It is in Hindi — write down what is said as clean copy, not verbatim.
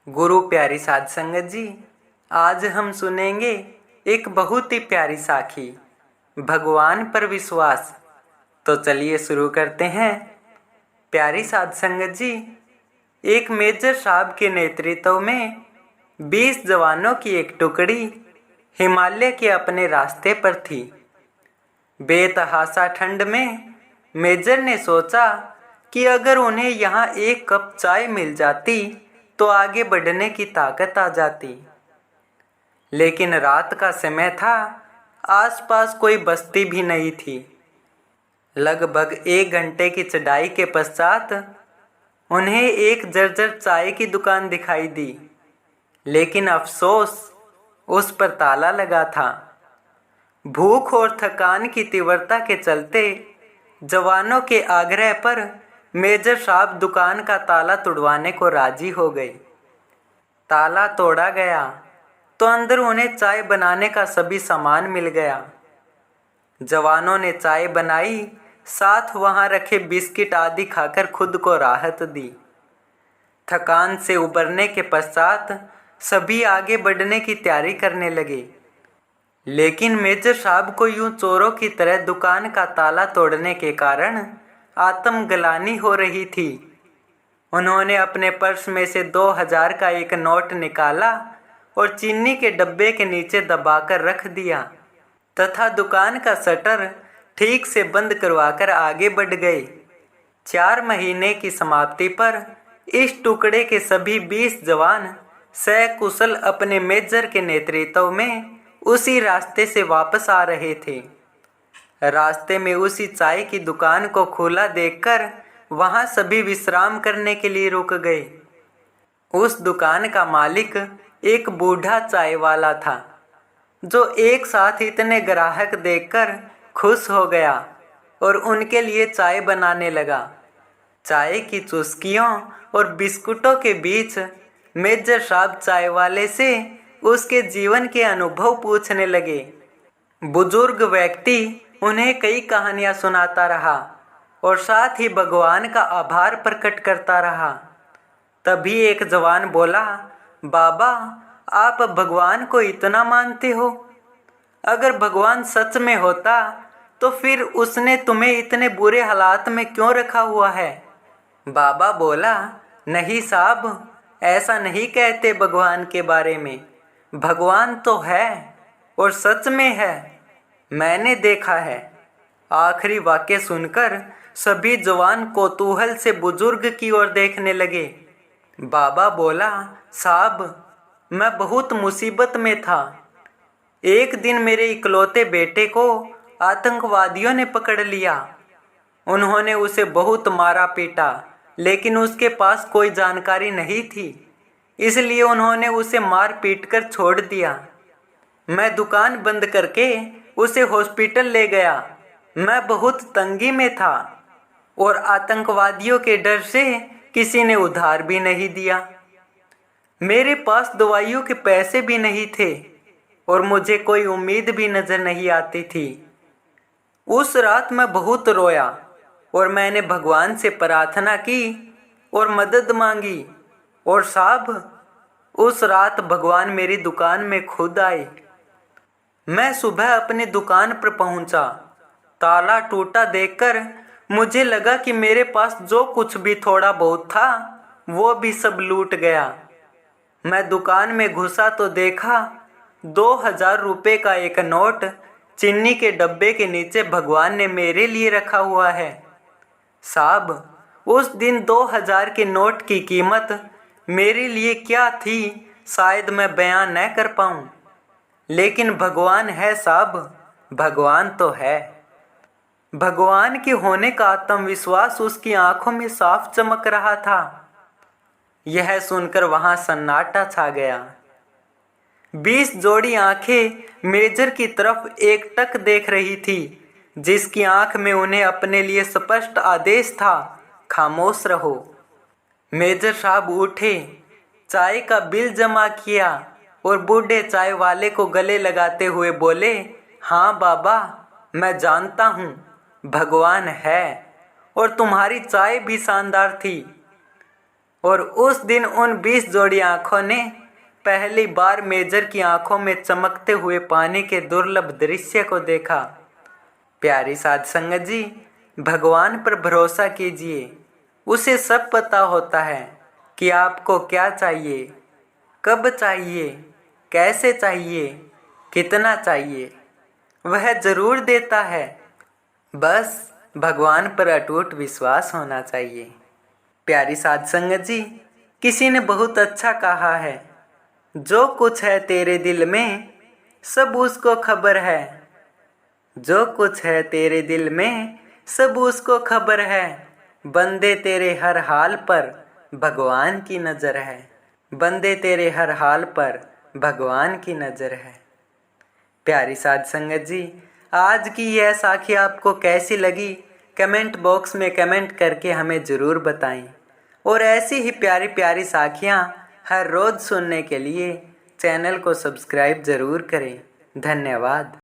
गुरु प्यारी साध संगत जी, आज हम सुनेंगे एक बहुत ही प्यारी साखी, भगवान पर विश्वास। तो चलिए शुरू करते हैं। प्यारी साध संगत जी, एक मेजर साहब के नेतृत्व में 20 जवानों की एक टुकड़ी हिमालय के अपने रास्ते पर थी। बेतहाशा ठंड में मेजर ने सोचा कि अगर उन्हें यहाँ एक कप चाय मिल जाती तो आगे बढ़ने की ताकत आ जाती। लेकिन रात का समय था, आसपास कोई बस्ती भी नहीं थी। लगभग 1 घंटे की चढ़ाई के पश्चात उन्हें एक जर्जर चाय की दुकान दिखाई दी, लेकिन अफसोस उस पर ताला लगा था। भूख और थकान की तीव्रता के चलते जवानों के आग्रह पर मेजर साहब दुकान का ताला तुड़वाने को राजी हो गए। ताला तोड़ा गया तो अंदर उन्हें चाय बनाने का सभी सामान मिल गया। जवानों ने चाय बनाई, साथ वहां रखे बिस्किट आदि खाकर खुद को राहत दी। थकान से उबरने के पश्चात सभी आगे बढ़ने की तैयारी करने लगे। लेकिन मेजर साहब को यूं चोरों की तरह दुकान का ताला तोड़ने के कारण आत्मग्लानि हो रही थी। उन्होंने अपने पर्स में से 2000 का एक नोट निकाला और चीनी के डब्बे के नीचे दबाकर रख दिया तथा दुकान का शटर ठीक से बंद करवाकर आगे बढ़ गए। 4 महीने की समाप्ति पर इस टुकड़े के सभी 20 जवान सकुशल अपने मेजर के नेतृत्व में उसी रास्ते से वापस आ रहे थे। रास्ते में उसी चाय की दुकान को खुला देखकर वहां सभी विश्राम करने के लिए रुक गए। उस दुकान का मालिक एक बूढ़ा चाय वाला था, जो एक साथ इतने ग्राहक देखकर खुश हो गया और उनके लिए चाय बनाने लगा। चाय की चुस्कियों और बिस्कुटों के बीच मेजर साहब चाय वाले से उसके जीवन के अनुभव पूछने लगे। बुजुर्ग व्यक्ति उन्हें कई कहानियां सुनाता रहा और साथ ही भगवान का आभार प्रकट करता रहा। तभी एक जवान बोला, बाबा, आप भगवान को इतना मानते हो? अगर भगवान सच में होता तो फिर उसने तुम्हें इतने बुरे हालात में क्यों रखा हुआ है? बाबा बोला, नहीं साहब, ऐसा नहीं कहते भगवान के बारे में। भगवान तो है और सच में है, मैंने देखा है। आखिरी वाक्य सुनकर सभी जवान कौतूहल से बुजुर्ग की ओर देखने लगे। बाबा बोला, साहब, मैं बहुत मुसीबत में था। एक दिन मेरे इकलौते बेटे को आतंकवादियों ने पकड़ लिया। उन्होंने उसे बहुत मारा पीटा, लेकिन उसके पास कोई जानकारी नहीं थी, इसलिए उन्होंने उसे मार पीट कर छोड़ दिया। मैं दुकान बंद करके उसे हॉस्पिटल ले गया। मैं बहुत तंगी में था और आतंकवादियों के डर से किसी ने उधार भी नहीं दिया। मेरे पास दवाइयों के पैसे भी नहीं थे और मुझे कोई उम्मीद भी नजर नहीं आती थी। उस रात मैं बहुत रोया और मैंने भगवान से प्रार्थना की और मदद मांगी। और साहब, उस रात भगवान मेरी दुकान में खुद आए। मैं सुबह अपनी दुकान पर पहुंचा। ताला टूटा देखकर मुझे लगा कि मेरे पास जो कुछ भी थोड़ा बहुत था वो भी सब लूट गया। मैं दुकान में घुसा तो देखा 2000 रुपये का एक नोट चीनी के डब्बे के नीचे भगवान ने मेरे लिए रखा हुआ है। साहब, उस दिन 2000 के नोट की कीमत मेरे लिए क्या थी शायद मैं बयां न कर पाऊं। लेकिन भगवान है साहब, भगवान तो है। भगवान के होने का आत्मविश्वास उसकी आंखों में साफ चमक रहा था। यह सुनकर वहां सन्नाटा छा गया। 20 जोड़ी आंखें मेजर की तरफ एकटक देख रही थी, जिसकी आंख में उन्हें अपने लिए स्पष्ट आदेश था, खामोश रहो। मेजर साहब उठे, चाय का बिल जमा किया और बूढ़े चाय वाले को गले लगाते हुए बोले, हाँ बाबा, मैं जानता हूँ भगवान है और तुम्हारी चाय भी शानदार थी। और उस दिन उन 20 जोड़ी आंखों ने पहली बार मेजर की आंखों में चमकते हुए पानी के दुर्लभ दृश्य को देखा। प्यारी साध संगत जी, भगवान पर भरोसा कीजिए। उसे सब पता होता है कि आपको क्या चाहिए, कब चाहिए, कैसे चाहिए, कितना चाहिए। वह जरूर देता है, बस भगवान पर अटूट विश्वास होना चाहिए। प्यारी साध संगत जी, किसी ने बहुत अच्छा कहा है, जो कुछ है तेरे दिल में सब उसको खबर है। जो कुछ है तेरे दिल में सब उसको खबर है। बंदे तेरे हर हाल पर भगवान की नज़र है। बंदे तेरे हर हाल पर भगवान की नज़र है। प्यारी साध संगत जी, आज की यह साखी आपको कैसी लगी, कमेंट बॉक्स में कमेंट करके हमें ज़रूर बताएं। और ऐसी ही प्यारी प्यारी साखियाँ हर रोज़ सुनने के लिए चैनल को सब्सक्राइब ज़रूर करें। धन्यवाद।